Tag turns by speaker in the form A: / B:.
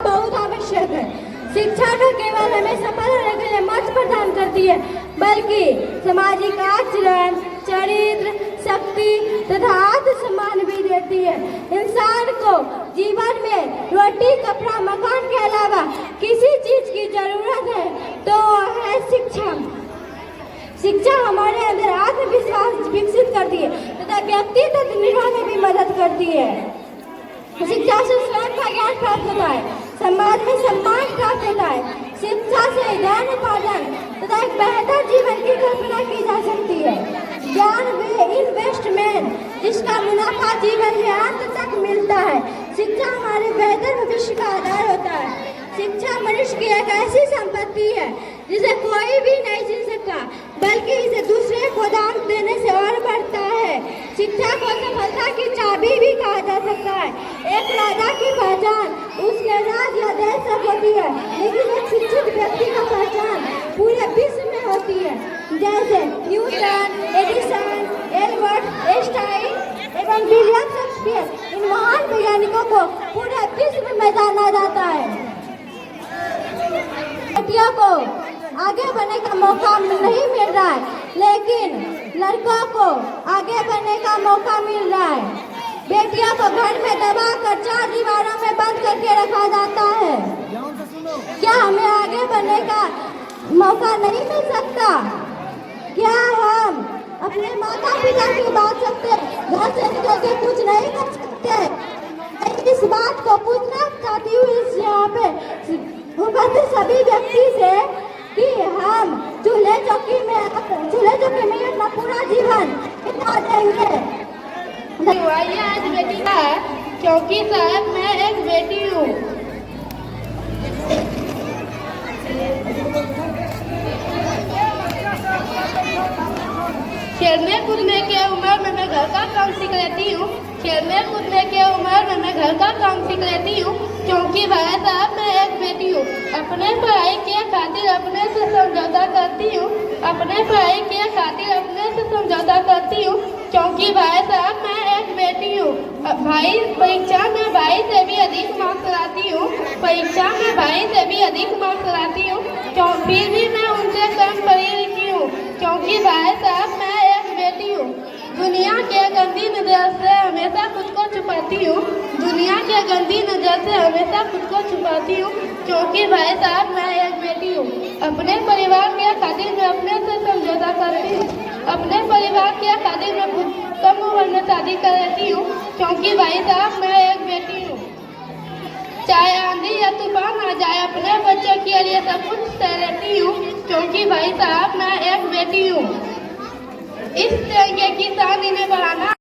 A: बहुत आवश्यक है। शिक्षा न केवल हमें सफल होने के लिए मंच प्रदान करती है, बल्कि सामाजिक आचरण, चरित्र, शक्ति तथा आत्मसम्मान भी देती है। इंसान को जीवन में रोटी, कपड़ा, मकान के अलावा किसी चीज की जरूरत है तो है शिक्षा। शिक्षा हमारे अंदर आत्मविश्वास विकसित करती है तथा व्यक्तित्व निर्माण में भी मदद करती है। शिक्षा से स्वयं का ज्ञान प्राप्त होता है, समाज में सम्मान प्राप्त होता है। शिक्षा से ज्ञान उपार्जन तथा एक बेहतर जीवन की कल्पना की जा सकती है। ज्ञान वे इन्वेस्टमेंट जिसका मुनाफा जीवन में अंत तक मिलता है। शिक्षा हमारे बेहतर भविष्य का आधार होता है। शिक्षा मनुष्य की एक ऐसी संपत्ति है जिसे कोई भी नहीं छीन सकता, बल्कि इसे दूसरे को दान देने से और बढ़ता है। शिक्षा को सफलता की चाबी भी कहा जा सकता है। एक राजा की पहचान उसके राज्य या देश से होती है, लेकिन एक शिक्षित व्यक्ति का पहचान पूरे विश्व में होती है। जैसे न्यूटन, एडिसन, एल्बर्ट आइंस्टाइन एवं विलियम शेक्सपियर, इन महान वैज्ञानिकों को पूरे विश्व में जाना जाता है। बेटियों को आगे बढ़ने का मौका नहीं मिल रहा है, लेकिन लड़कों को आगे बढ़ने का मौका मिल रहा है। बेटियों को घर में दबाकर 4 दीवारों में बंद करके रखा जाता है। क्या हमें आगे बढ़ने का मौका नहीं मिल सकता? क्या हम अपने माता पिता की बात सकते, घर से निकल के कुछ नहीं कर सकते? इस बात को पूछना चाहती हूँ इस यहाँ पे सभी व्यक्ति से कि हम चूल्हे चौकी में अपना पूरा जीवन बिता देंगे।
B: ये आज बेटी का है क्योंकि साहब मैं एक बेटी हूँ। खेलने कूदने के उम्र में मैं घर का काम सीख लेती हूँ। खेलने कूदने के उम्र में मैं घर का काम सीख लेती हूँ, क्योंकि भाई साहब मैं एक बेटी हूँ। अपने पढ़ाई के खातिर अपने से समझौता करती हूँ। अपने पढ़ाई के खातिर अपने से समझौता करती हूँ, क्योंकि भाई साहब मैं एक बेटी हूँ। भाई परीक्षा में भाई से भी अधिक मार्क्स लाती हूँ। परीक्षा में भाई से भी अधिक मार्क्स लाती हूँ, फिर भी मैं उनसे कम पढ़ी लिखी हूँ, क्योंकि भाई साहब मैं एक बेटी हूँ। दुनिया के गंदी नजर से हमेशा खुद को छुपाती हूँ। दुनिया के गंदी नजर से हमेशा खुद को छुपाती हूँ, क्योंकि भाई साहब मैं एक बेटी हूँ। अपने परिवार के खातिर मैं अपने से समझौता करती हूँ। अपने परिवार के खातिर मैं खुद कम उम्र में शादी कर लेती हूँ, क्योंकि भाई साहब मैं एक बेटी हूँ। चाहे आंधी या तूफान आ जाए, अपने बच्चों के लिए सब कुछ सह लेती हूँ, क्योंकि भाई साहब मैं एक बेटी हूँ। इस तरीके की शान इन्हें बढ़ाना